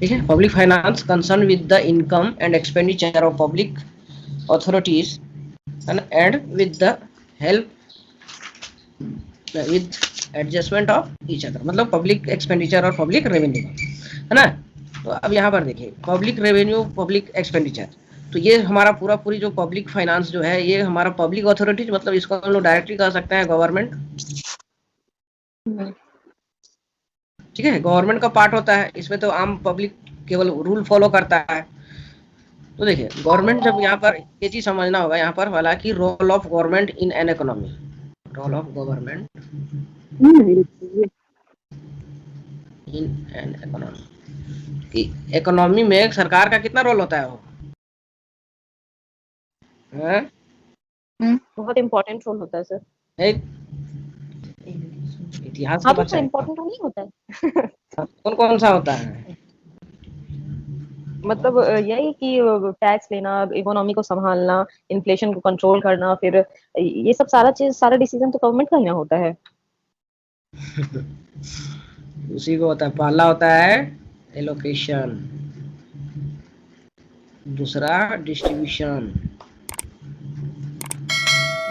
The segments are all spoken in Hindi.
ठीक है, public finance concern with the income and expenditure of public authorities and with the help with adjustment of each other, मतलब पब्लिक एक्सपेंडिचर और पब्लिक रेवेन्यू, है ना। तो अब यहाँ पर देखिए पब्लिक रेवेन्यू पब्लिक एक्सपेंडिचर, तो ये हमारा पूरी जो पब्लिक फाइनेंस जो है ये हमारा पब्लिक अथॉरिटीज, मतलब इसको हम लोग डायरेक्टली कह सकते हैं गवर्नमेंट। ठीक है, गवर्नमेंट का पार्ट होता है, इसमें तो आम पब्लिक केवल रूल फॉलो करता है। तो देखिए गवर्नमेंट, जब यहाँ पर ये चीज समझना होगा यहाँ पर वाला कि role of government in an economy, role of government in an economy, कि इकोनॉमी में सरकार का कितना रोल होता है वो है? बहुत इम्पोर्टेंट रोल होता है सर। एक इतिहास हाँ का तो बच्चा इम्पोर्टेंट रोल नहीं होता है। कौन कौन सा होता है? मतलब यही कि टैक्स लेना, इकोनॉमी को संभालना, इन्फ्लेशन को कंट्रोल करना, फिर ये सब सारा डिसीजन तो गवर्नमेंट का ही ना होता है। उसी को होता है, पहला होता है एलोकेशन, दूसरा डिस्ट्रीब्यूशन,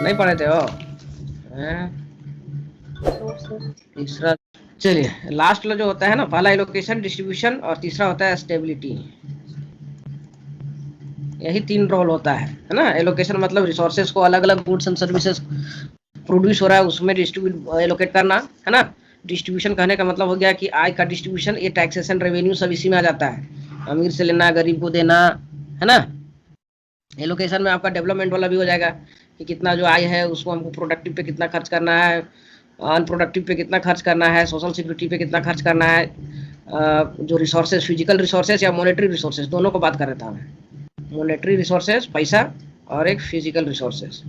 नहीं पढ़े थे हो तीसरा, चलिए लास्ट जो होता है ना, पहला एलोकेशन, डिस्ट्रीब्यूशन और तीसरा होता है स्टेबिलिटी। यही 3 रोल होता है ना। एलोकेशन मतलब रिसोर्सेज को अलग अलग गुड्स एंड सर्विसेज प्रोड्यूस हो रहा है उसमें डिस्ट्रीब्यूट एलोकेट करना, है ना। डिस्ट्रीब्यूशन कहने का मतलब हो गया कि आय का डिस्ट्रीब्यूशन, ये टैक्सेशन रेवेन्यू सब इसी में आ जाता है, अमीर से लेना गरीब को देना, है ना। एलोकेशन में आपका डेवलपमेंट वाला भी हो जाएगा कि कितना जो आय है उसको हमको प्रोडक्टिव पे कितना खर्च करना है, अनप्रोडक्टिव पे कितना खर्च करना है, सोशल सिक्योरिटी पे कितना खर्च करना है, जो रिसोर्सेज फिजिकल रिसोर्सेज या मॉनेटरी रिसोर्सेज, दोनों को बात कर रहा था मैं। मॉनेटरी रिसोर्सेज पैसा और एक फिजिकल रिसोर्सेज,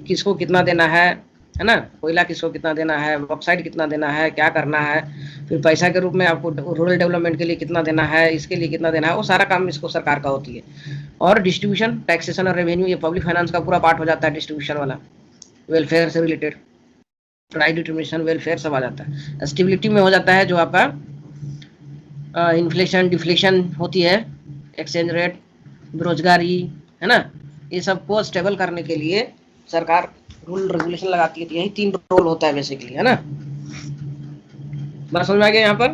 किसको कितना देना है ना। कोयला किसको कितना देना है, बॉक्साइट कितना देना है, क्या करना है, फिर पैसा के रूप में आपको रूरल डेवलपमेंट के लिए कितना देना है, इसके लिए कितना देना है, वो सारा काम इसको सरकार का होती है। और डिस्ट्रीब्यूशन, टैक्सेशन और रेवेन्यू, ये पब्लिक फाइनेंस का पूरा पार्ट हो जाता है, डिस्ट्रीब्यूशन वाला, वेलफेयर से रिलेटेड, प्राइस डिटर्मिनेशन, वेलफेयर सब आ जाता है। स्टेबिलिटी में हो जाता है जो आपका इन्फ्लेशन डिफ्लेशन होती है, एक्सचेंज रेट, बेरोजगारी, है ना, ये सबको स्टेबल करने के लिए सरकार रूल रेगुलेशन लगाती है। यही 3 रोल होता है बेसिकली, है ना। बात समझ में आ गया यहाँ पर?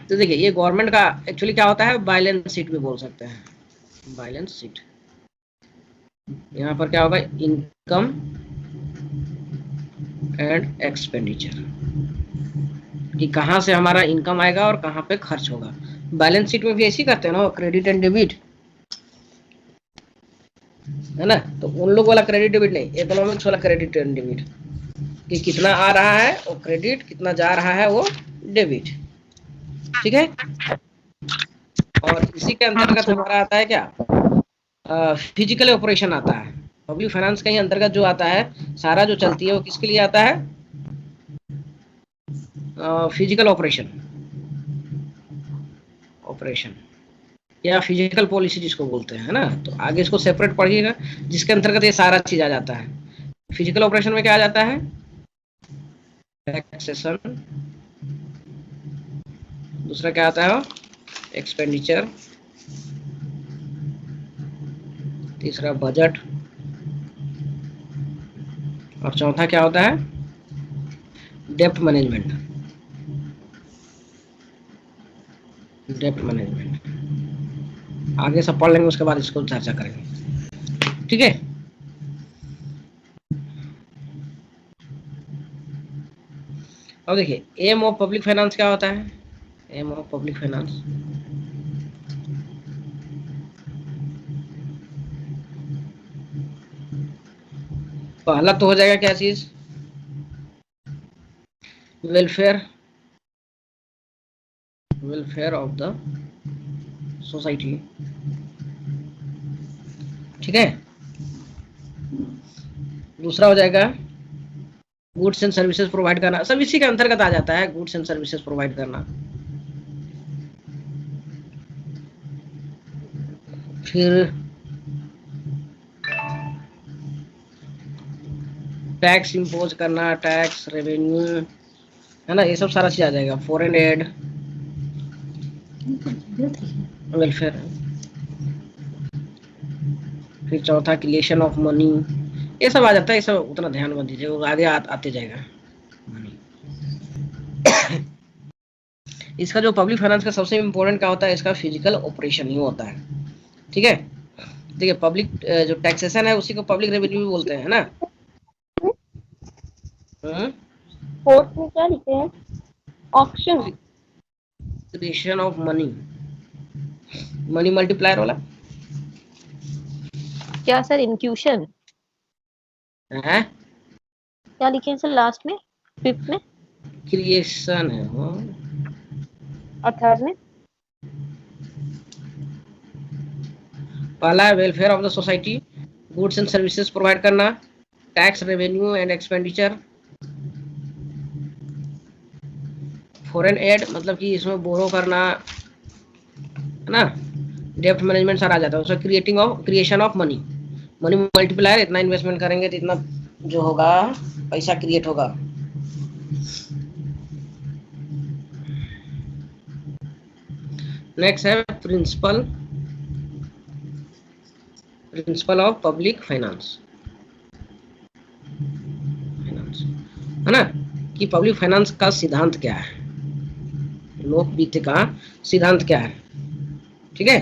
तो देखिए ये गवर्नमेंट का एक्चुअली क्या होता है, बैलेंस शीट भी बोल सकते हैं, बैलेंस शीट। यहाँ पर क्या होगा, इनकम एंड एक्सपेंडिचर, कि कहाँ से हमारा इनकम आएगा और कहाँ पे खर्च होगा। बैलेंस शीट में भी ऐसे ही करते हैं ना, क्रेडिट एंड डेबिट, है ना। तो उन लोग वाला क्रेडिट डेबिट नहीं, इकोनॉमिक्स वाला क्रेडिट एंड डेबिट, कि कितना आ रहा है वो क्रेडिट, कितना जा रहा है वो डेबिट, ठीक है। और इसी के अंतर्गत हमारा आता है क्या, फिजिकल ऑपरेशन आता है। पब्लिक फाइनेंस के अंतर्गत जो आता है सारा जो चलती है वो किसके लिए आता है, फिजिकल ऑपरेशन, ऑपरेशन या फिजिकल पॉलिसी जिसको बोलते हैं, है ना। तो आगे इसको सेपरेट पढ़िएगा, जिसके अंतर्गत ये सारा चीज आ जाता है। फिजिकल ऑपरेशन में क्या आ जाता है, टैक्सेशन, दूसरा क्या आता है, एक्सपेंडिचर, तीसरा बजट, और चौथा क्या होता है, डेप्ट मैनेजमेंट, डेप्ट मैनेजमेंट। आगे सब पढ़ लेंगे, उसके बाद इसको चर्चा करेंगे, ठीक है। अब देखिए एम ऑफ पब्लिक फाइनेंस क्या होता है, एम ऑफ पब्लिक फाइनेंस, पहला तो हो जाएगा क्या चीज, welfare, welfare of the society, ठीक है। दूसरा हो जाएगा गुड्स एंड सर्विसेज प्रोवाइड करना, सब इसी के अंतर्गत आ जाता है, गुड्स एंड सर्विसेज प्रोवाइड करना। फिर टैक्स इम्पोज करना, टैक्स रेवेन्यू, है ना, ये सब सारा चीज आ जाएगा। फॉरेन एड, वेलफेयर, फिर चौथा क्रिएशन ऑफ मनी, ये सब आ जाता है। ये सब उतना ध्यान मत दीजिए, वो आगे आते जाएगा। इसका जो पब्लिक फाइनेंस का सबसे इम्पोर्टेंट क्या होता है, इसका फिजिकल ऑपरेशन ही होता है। ठीक है, देखिए पब्लिक जो टैक्सेशन है उसी को पब्लिक रेवेन्यू भी बोलते हैं, है ना। फोर्थ में क्या लिखे हैं? Auction, creation of money, money multiplier वाला क्या सर? इंक्यूशन, है, क्या लिखे हैं सर लास्ट में, फिफ्थ में क्रिएशन है। और थर्ड में? पहला है welfare of the society, goods and services provide करना, tax revenue and expenditure. Foreign aid मतलब कि इसमें बोरो करना, है ना, डेप्ट मैनेजमेंट सारा आ जाता है उसमें। Creation of money, money multiplier, इतना इन्वेस्टमेंट करेंगे तो इतना जो होगा पैसा क्रिएट होगा। नेक्स्ट है प्रिंसिपल ऑफ पब्लिक फाइनेंस, है ना, कि पब्लिक फाइनेंस का सिद्धांत क्या है, लोक वित्त का सिद्धांत क्या है। ठीक है,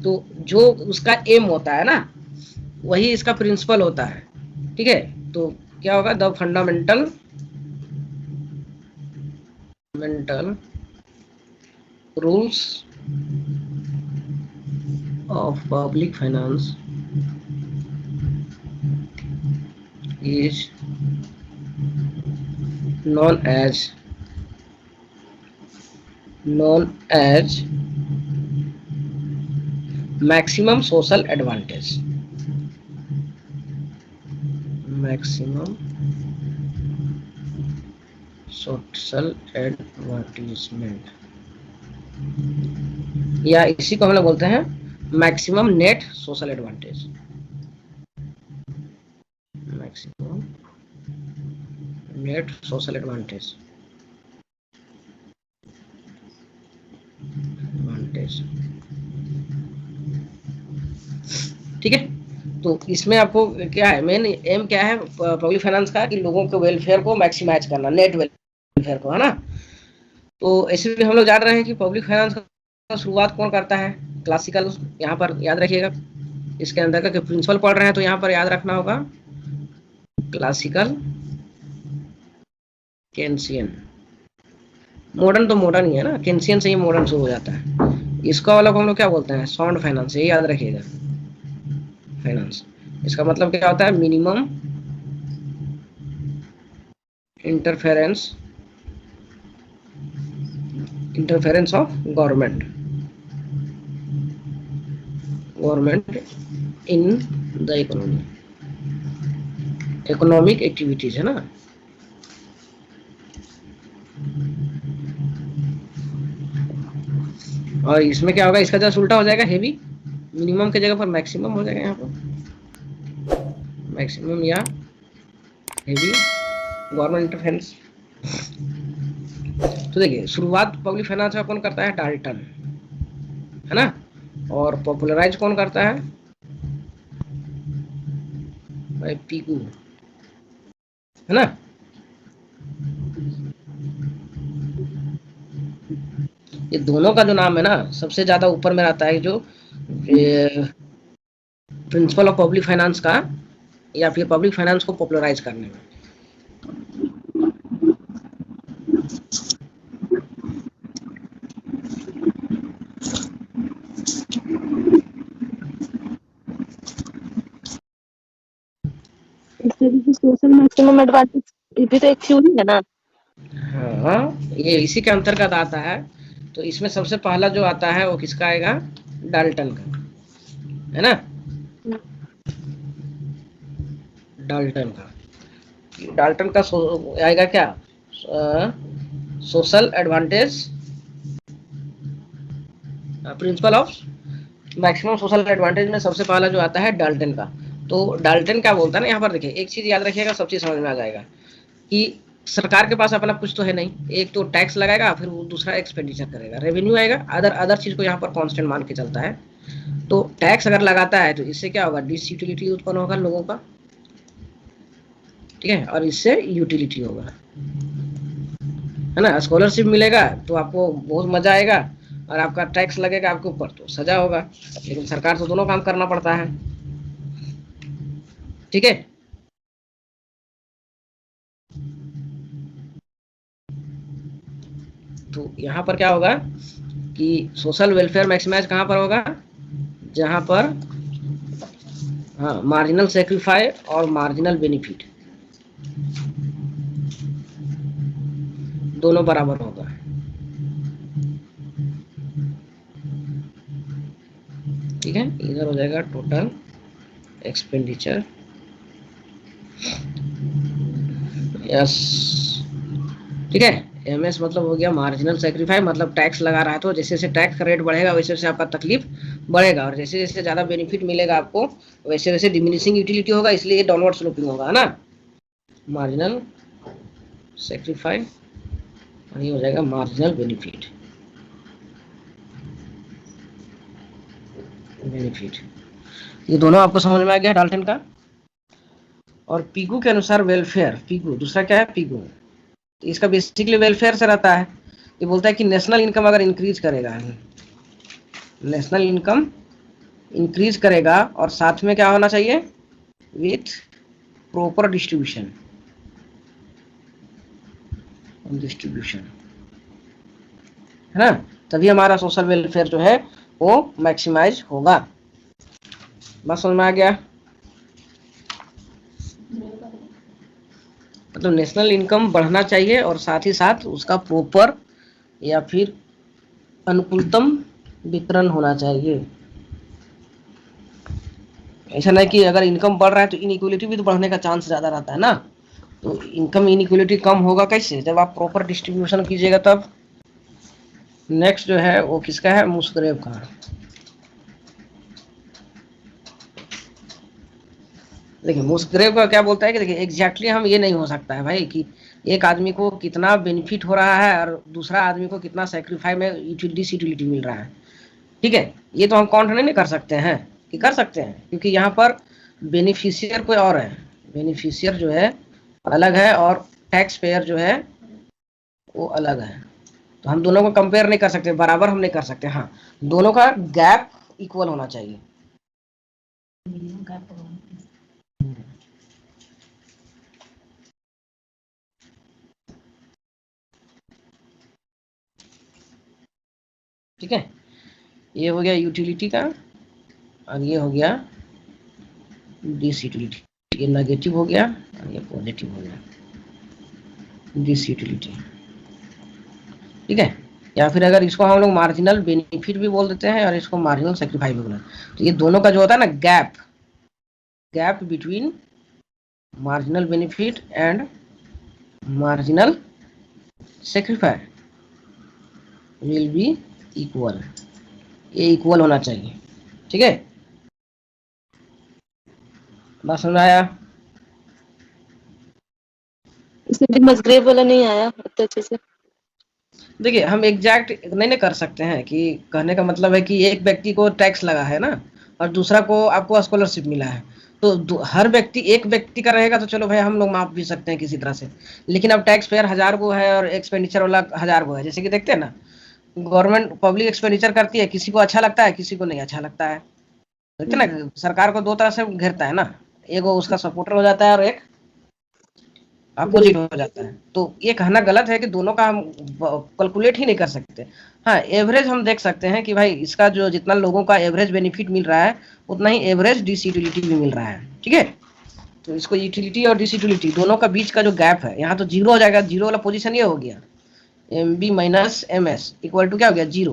तो जो उसका एम होता है ना, वही इसका प्रिंसिपल होता है। ठीक है, तो क्या होगा, the fundamental rules of public finance is known as maximum social advantage, maximum social advertisement, या इसी को हम लोग बोलते हैं maximum net social advantage, maximum net social advantage. ठीक है, तो इसमें आपको क्या है, मेन एम क्या है पब्लिक फाइनेंस का, कि लोगों के वेलफेयर को मैक्सिमाइज करना, नेट वेलफेयर को, है ना। तो ऐसे भी हम लोग जान रहे हैं कि पब्लिक फाइनेंस का शुरुआत कौन करता है, क्लासिकल, यहाँ पर याद रखिएगा। इसके अंदर का प्रिंसिपल पढ़ रहे हैं तो यहाँ पर याद रखना होगा क्लासिकल, केंसियन। मॉडर्न तो मॉडर्न ही है ना, केंसियन से ही मॉडर्न शुरू हो जाता है। इसका वाला को हम लोग क्या बोलते हैं, साउंड फाइनेंस, ये याद रखिएगा। फाइनेंस, इसका मतलब क्या होता है, minimum interference of government in the economic activities, है ना। और इसमें क्या होगा, इसका जस्ट उल्टा हो जाएगा, हेवी, मिनिमम की जगह पर मैक्सिमम हो जाएगा, यहाँ पर मैक्सिमम या हेवी गवर्नमेंट इंटरफेरेंस। तो देखिए शुरुआत पब्लिक फाइनेंस का कौन करता है, डाल्टन, है ना। और पॉपुलराइज कौन करता है, भाई पीकू, है ना। ये दोनों का जो नाम है ना, सबसे ज्यादा ऊपर में रहता है जो प्रिंसिपल ऑफ पब्लिक फाइनेंस का, या फिर पब्लिक फाइनेंस को पॉपुलराइज करने में। सोशल मैक्सिमम एडवांटेज, ये भी तो एक थ्योरी है ना। हाँ, ये इसी के अंतर्गत आता है। तो इसमें सबसे पहला जो आता है वो किसका आएगा, डाल्टन का, है ना। डाल्टन का आएगा क्या, social advantage, principle of maximum social advantage में सबसे पहला जो आता है डाल्टन का। तो डाल्टन क्या बोलता है ना, यहाँ पर देखिए एक चीज याद रखिएगा, सब चीज समझ में आ जाएगा कि सरकार के पास अपना कुछ तो है नहीं, एक तो टैक्स लगाएगा, फिर वो दूसरा एक्सपेंडिचर करेगा, रेवेन्यू आएगा, अदर अदर चीज को यहाँ पर कांस्टेंट मान के चलता है। तो टैक्स अगर लगाता है तो इससे क्या होगा, डिस यूटिलिटी उत्पन्न होगा लोगों का, ठीक है, और इससे यूटिलिटी होगा, है ना। स्कॉलरशिप मिलेगा तो आपको बहुत मजा आएगा, और आपका टैक्स लगेगा आपके ऊपर तो सजा होगा, लेकिन सरकार तो दोनों काम करना पड़ता है, ठीक है। तो यहाँ पर क्या होगा कि सोशल वेलफेयर मैक्सिमाइज कहाँ पर होगा, जहाँ पर हाँ मार्जिनल सेक्रीफाइस और मार्जिनल बेनिफिट दोनों बराबर होगा, ठीक है। इधर हो जाएगा टोटल एक्सपेंडिचर, यस, ठीक है। एमएस मतलब हो गया मार्जिनल सेक्रीफाइस, मतलब टैक्स लगा रहा है तो जैसे जैसे टैक्स का रेट बढ़ेगा वैसे वैसे आपका तकलीफ बढ़ेगा, और जैसे जैसे ज्यादा बेनिफिट मिलेगा आपको वैसे वैसे डिमिनिशिंग यूटिलिटी होगा, इसलिए डाउनवर्ड स्लोपिंग होगा, है ना। मार्जिनल सेक्रीफाइस और ये हो जाएगा मार्जिनल बेनिफिट, ये दोनों आपको समझ में आ गया डाल्टन का। और पीगू के अनुसार वेलफेयर, पीगू दूसरा क्या है, पीगू, तो इसका बेसिकली वेलफेयर से रहता है। ये बोलता है कि नेशनल इनकम अगर इंक्रीज करेगा, नेशनल इनकम इंक्रीज करेगा और साथ में क्या होना चाहिए, विथ प्रॉपर डिस्ट्रीब्यूशन, है ना, तभी हमारा सोशल वेलफेयर जो है वो मैक्सिमाइज होगा। बस समझ में आ गया, मतलब नेशनल इनकम बढ़ना चाहिए और साथ ही साथ उसका प्रॉपर या फिर अनुकूलतम वितरण होना चाहिए। ऐसा नहीं कि अगर इनकम बढ़ रहा है तो इनइक्वलिटी भी तो बढ़ने का चांस ज्यादा रहता है ना। तो इनकम इनइक्वलिटी कम होगा कैसे, जब आप प्रॉपर डिस्ट्रीब्यूशन कीजिएगा तब। नेक्स्ट जो है वो किसका है, मुस्करेव का। देखिए मुस्करेव का क्या बोलता है कि देखिए एग्जैक्टली हम ये नहीं हो सकता है भाई कि एक आदमी को कितना बेनिफिट हो रहा है और दूसरा आदमी को कितना सेक्रीफाई में यूटिलिटी मिल रहा है, ठीक है। ये तो हम काउंट नहीं कर सकते हैं, कि कर सकते हैं, क्योंकि यहाँ पर बेनिफिशियर कोई और है, बेनिफिशियर जो है अलग है और टैक्स पेयर जो है वो अलग है। तो हम दोनों को कंपेयर नहीं कर सकते, बराबर हम नहीं कर सकते। हाँ, दोनों का गैप इक्वल होना चाहिए। ठीक है, ये हो गया यूटिलिटी का और ये हो गया डिस यूटिलिटी, ये नेगेटिव हो गया और ये पॉजिटिव हो गया डिस यूटिलिटी, ठीक है। या फिर अगर इसको हम लोग मार्जिनल बेनिफिट भी बोल देते हैं और इसको मार्जिनल सेक्रीफाइस भी बोलते हैं। तो ये दोनों का जो होता है ना gap, gap between marginal benefit and marginal sacrifice will be equal, ये इक्वल होना चाहिए, ठीक है। बात समझ आया। इसमें मस्ग्रेव वाला नहीं आया इतने अच्छे से। देखिए हम एग्जैक्ट नहीं ना कर सकते हैं, कि कहने का मतलब है कि एक व्यक्ति को टैक्स लगा है ना और दूसरा को आपको स्कॉलरशिप मिला है, तो हर व्यक्ति, एक व्यक्ति का रहेगा तो चलो भाई हम लोग माफ भी सकते हैं किसी तरह से, लेकिन अब टैक्स पेयर 1000 को है और एक्सपेंडिचर वाला 1000 को है, जैसे कि देखते हैं ना गवर्नमेंट पब्लिक एक्सपेंडिचर करती है, किसी को अच्छा लगता है किसी को नहीं अच्छा लगता है, देखते हैं ना सरकार को दो तरह से घेरता है ना, एक वो उसका सपोर्टर हो जाता है और एक अपोजिट हो जाता है। तो ये कहना गलत है कि दोनों का हम कैलकुलेट ही नहीं कर सकते। हाँ, एवरेज हम देख सकते हैं कि भाई इसका जो जितना लोगों का एवरेज बेनिफिट मिल रहा है उतना ही एवरेज डिस यूटिलिटी भी मिल रहा है, ठीक है। तो इसको यूटिलिटी और डिस यूटिलिटी दोनों का बीच का जो गैप है, यहाँ तो जीरो हो जाएगा, जीरो वाला पोजीशन ये हो गया MB minus MS equal to क्या हो गया, जीरो।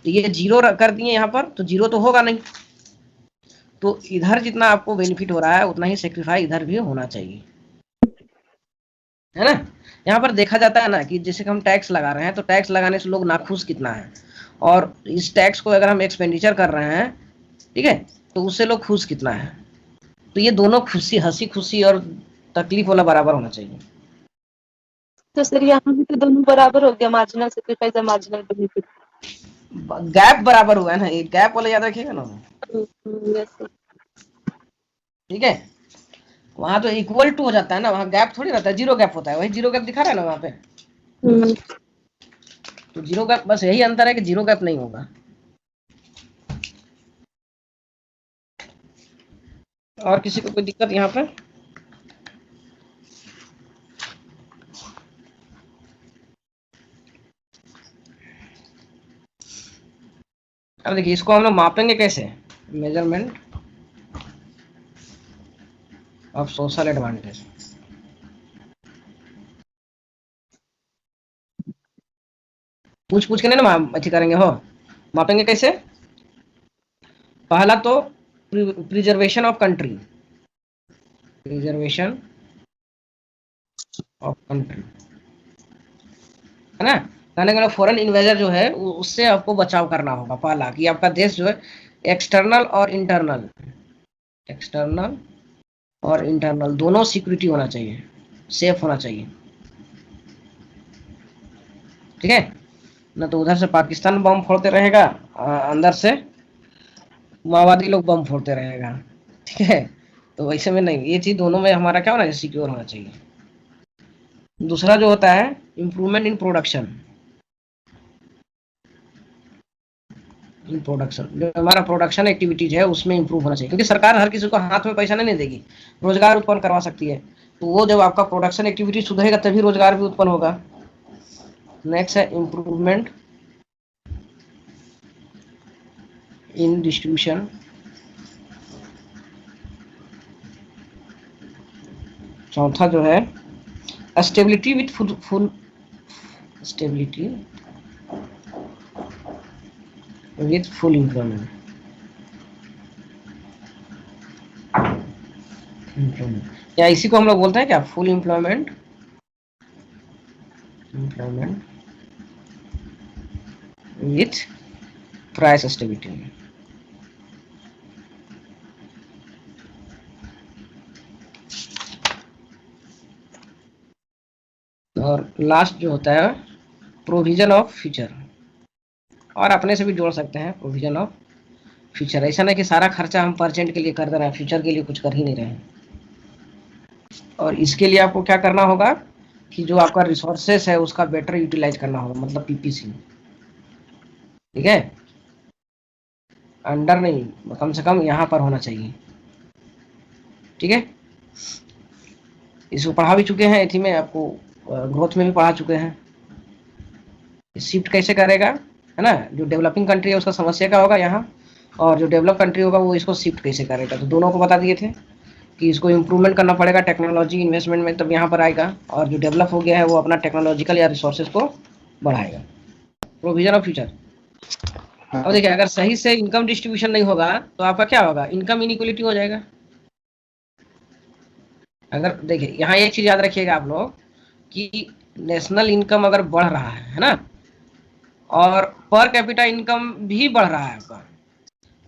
तो ये जीरो कर दिए यहाँ पर, तो जीरो तो होगा नहीं, तो इधर जितना आपको बेनिफिट हो रहा है उतना ही सेक्रीफाइस इधर भी होना चाहिए, है ना। यहाँ पर देखा जाता है ना कि जैसे कि हम टैक्स लगा रहे हैं तो टैक्स लगाने से लोग नाखुश कितना है, और इस टैक्स को अगर हम एक्सपेंडिचर कर रहे हैं, ठीक है, तो उससे लोग खुश कितना है। तो ये दोनों खुशी, हंसी खुशी और तकलीफ वाला बराबर होना चाहिए। तो सर यहाँ भी तो दोनों बराबर हो गया, मार्जिनल सेक्रीफाइस और मार्जिनल बेनिफिट। गैप बराबर हुआ है ना, ये गैप वाला याद रखिएगा ना। Yes sir. ठीक है, वहां तो इक्वल टू हो जाता है ना, वहां गैप थोड़ी रहता है, जीरो गैप होता है, वही जीरो गैप दिखा रहा है ना वहां पे। तो जीरो गैप, बस यही अंतर है कि जीरो गैप नहीं होगा। और किसी को कोई दिक्कत यहाँ पे? अब देखिए, इसको हम लोग मापेंगे कैसे? Measurement of social advantage. पूछ के नहीं ना अच्छी करेंगे हो, मापेंगे कैसे? पहला तो preservation of country, preservation of country, है ना। कहने का फॉरेन इन्वेजर जो है उससे आपको बचाव करना होगा। पहला कि आपका देश जो है एक्सटर्नल और इंटरनल, एक्सटर्नल और इंटरनल दोनों सिक्योरिटी होना चाहिए, सेफ होना चाहिए। ठीक है ना, तो उधर से पाकिस्तान बम फोड़ते रहेगा, अंदर से माओवादी लोग बम फोड़ते रहेगा। ठीक है, तो वैसे में नहीं, ये चीज दोनों में हमारा क्या होना चाहिए, सिक्योर होना चाहिए। दूसरा जो होता है improvement in production, in production, जो हमारा प्रोडक्शन एक्टिविटीज है उसमें इंप्रूव होना चाहिए, क्योंकि सरकार हर किसी को हाथ में पैसा नहीं देगी, रोजगार उत्पन्न करवा सकती है। तो वो जब आपका प्रोडक्शन एक्टिविटी सुधरेगा तभी रोजगार भी उत्पन्न होगा। नेक्स्ट है इम्प्रूवमेंट इन डिस्ट्रीब्यूशन, चौथा जो है stability with full stability with full employment, employment या इसी को हम लोग बोलते हैं क्या, full employment, employment with price stability. और लास्ट जो होता है प्रोविजन ऑफ फ्यूचर, और अपने से भी जोड़ सकते हैं प्रोविजन ऑफ फ्यूचर। ऐसा नहीं कि सारा खर्चा हम परसेंट के लिए कर दे रहे हैं, फ्यूचर के लिए कुछ कर ही नहीं रहे हैं। और इसके लिए आपको क्या करना होगा कि जो आपका रिसोर्सेस है उसका बेटर यूटिलाइज करना होगा, मतलब पीपीसी। ठीक है, अंडर नहीं, कम से कम यहाँ पर होना चाहिए। ठीक है, इसको पढ़ा भी चुके हैं, इसी में आपको ग्रोथ में भी पढ़ा चुके हैं। शिफ्ट कैसे करेगा, है ना, जो डेवलपिंग कंट्री है उसका समस्या क्या होगा यहाँ, और जो डेवलप कंट्री होगा वो इसको शिफ्ट कैसे करेगा। तो दोनों को बता दिए थे कि इसको इम्प्रूवमेंट करना पड़ेगा टेक्नोलॉजी इन्वेस्टमेंट में, तब यहाँ पर आएगा, और जो डेवलप हो गया है वो अपना टेक्नोलॉजिकल या रिसोर्सेज को बढ़ाएगा। Provision of future. अब देखिए, अगर सही से इनकम डिस्ट्रीब्यूशन नहीं होगा तो आपका क्या होगा, इनकम इनइक्वलिटी हो जाएगा। अगर देखिए यहाँ एक चीज याद रखिएगा आप लोग कि नेशनल इनकम अगर बढ़ रहा है ना, और पर कैपिटा इनकम भी बढ़ रहा है आपका,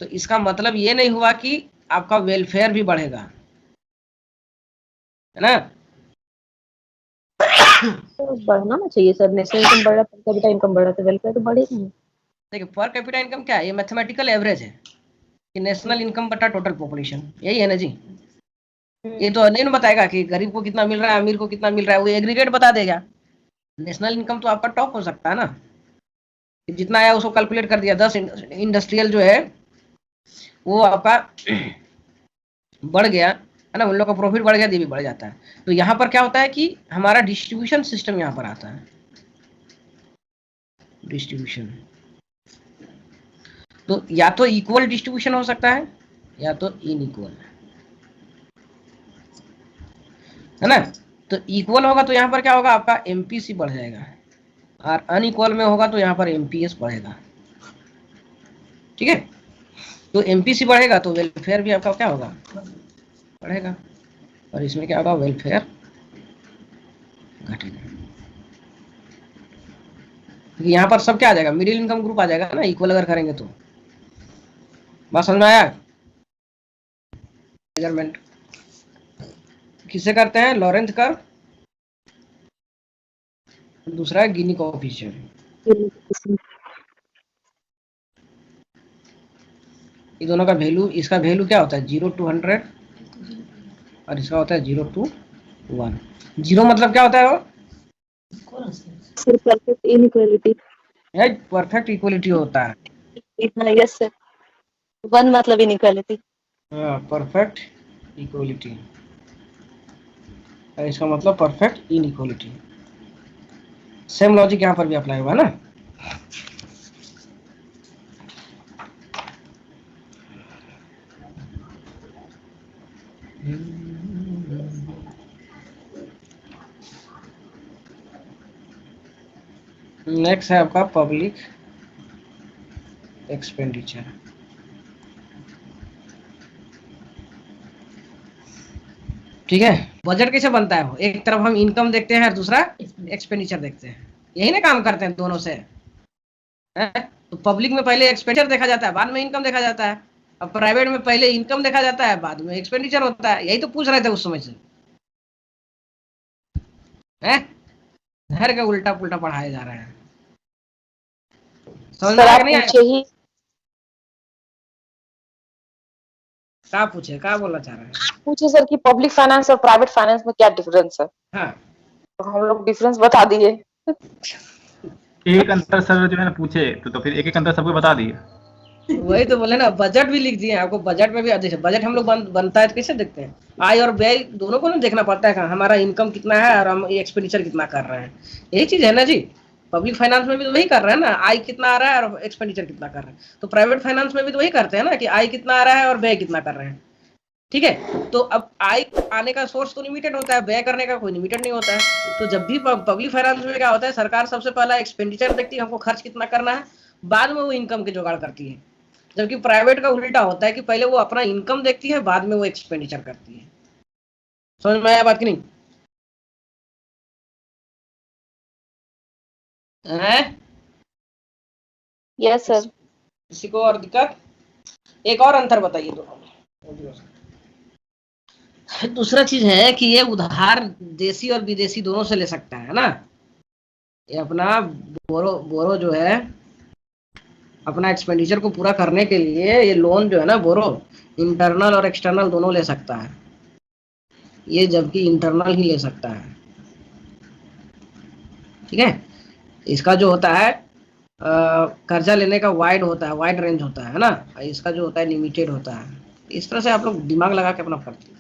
तो इसका मतलब ये नहीं हुआ कि आपका वेलफेयर भी बढ़ेगा, है ना। तो बढ़ना ना चाहिए सर, नेशनल इनकम बढ़ रहा है, पर कैपिटा इनकम बढ़ रहा है, तो वेलफेयर तो बढ़ेगा ही। देखिए, पर कैपिटा इनकम क्या है, ये मैथमेटिकल एवरेज है कि नेशनल इनकम बटा टोटल पॉपुलेशन, यही है ना जी। ये तो नहीं बताएगा कि गरीब को कितना मिल रहा है, अमीर को कितना मिल रहा है, वो एग्रीगेट बता देगा। नेशनल इनकम तो आपका टॉप हो सकता है ना, जितना आया उसको कैलकुलेट कर दिया। 10 इंडस्ट्रियल जो है वो आपका बढ़ गया, है ना, उन लोग का प्रॉफिट बढ़ गया, ये भी बढ़ जाता है। तो यहाँ पर क्या होता है कि हमारा डिस्ट्रीब्यूशन सिस्टम यहाँ पर आता है, डिस्ट्रीब्यूशन। तो या तो इक्वल डिस्ट्रीब्यूशन हो सकता है या तो इनइक्वल, है ना। तो इक्वल होगा तो यहाँ पर क्या होगा, आपका एमपीसी बढ़ जाएगा, और अनइक्वल में होगा तो यहाँ पर एमपीएस बढ़ेगा। ठीक है, तो एमपीसी बढ़ेगा तो वेलफेयर भी आपका क्या होगा, बढ़ेगा, और इसमें क्या होगा, वेलफेयर घटेगा। क्योंकि यहाँ पर सब क्या आ जाएगा, मिडिल इनकम ग्रुप आ जाएगा ना, इक्वल अगर करेंगे तो। बात समझ में आया? मेजरमेंट किसे करते हैं? लॉरेंथ कर्व, दूसरा है गिनी कोएफिशिएंट। ये दोनों का वैल्यू, इसका वैल्यू क्या होता है? 0 to 100 और इसका होता है 0 to 1। 0 मतलब क्या होता है? वो sir perfect inequality. Perfect equality होता है। Yes sir. 1 मतलब इनइक्वालिटी। परफेक्ट इक्वलिटी, इसका मतलब परफेक्ट इनइक्वलिटी। सेम लॉजिक यहाँ पर भी अप्लाई हुआ ना। नेक्स्ट है आपका पब्लिक एक्सपेंडिचर। ठीक है, बजट कैसे बनता है? एक तरफ हम इनकम देखते हैं और दूसरा एक्सपेंडिचर देखते हैं, यही ना काम करते हैं दोनों से है? तो पब्लिक में पहले एक्सपेंडिचर देखा जाता है, बाद में इनकम देखा जाता है। अब प्राइवेट में पहले इनकम देखा जाता है, बाद में एक्सपेंडिचर होता है। यही तो पूछ रहे थे उस समय से है। घर का उल्टा पुल्टा पढ़ाया जा रहा है, समझ में आया नहीं आया? क्या पूछे, क्या बोलना चाह रहे हैं? पूछे सर कि पब्लिक फाइनेंस और प्राइवेट फाइनेंस में क्या डिफरेंस है? हाँ, तो हम लोग डिफरेंस बता दिए। एक अंतर सर जो है ना पूछे तो फिर एक एक अंतर सबको बता दिए। वही तो बोले ना, बजट भी लिख दिए आपको। बजट में भी जैसे बजट हम लोग बनता है तो कैसे देखते हैं? आय और व्यय दोनों को ना देखना पड़ता है, हमारा इनकम कितना है और हम एक्सपेंडिचर कितना कर रहे हैं। यही चीज है ना जी। पब्लिक फाइनेंस में भी तो वही कर रहे हैं ना, आय कितना आ रहा है और एक्सपेंडिचर कितना कर रहे हैं। तो प्राइवेट फाइनेंस में भी तो वही करते हैं ना कि आय कितना आ रहा है और व्यय कितना कर रहे हैं। ठीक है, तो अब आय आने का सोर्स तो लिमिटेड होता है, व्यय करने का कोई लिमिटेड नहीं होता है। तो जब भी पब्लिक फाइनेंस में क्या होता है, सरकार सबसे पहला एक्सपेंडिचर देखती है, हमको खर्च कितना करना है, बाद में वो इनकम के जुगाड़ करती है। जबकि प्राइवेट का उल्टा होता है कि पहले वो अपना इनकम देखती है, बाद में वो एक्सपेंडिचर करती है। समझ में आया बात कि नहीं? Yes sir. किसी को और दिक्कत? एक और अंतर बताइए दोनों में। दूसरा चीज है कि ये उधार देशी और विदेशी दोनों से ले सकता है ना। ये अपना बोरो जो है, अपना एक्सपेंडिचर को पूरा करने के लिए ये लोन जो है ना, बोरो इंटरनल और एक्सटर्नल दोनों ले सकता है। ये जबकि इंटरनल ही ले सकता है। ठीक है, इसका जो होता है कर्जा लेने का वाइड होता है, वाइड रेंज होता है ना। इसका जो होता है लिमिटेड होता है। इस तरह से आप लोग दिमाग लगा के अपना पढ़ते हैं।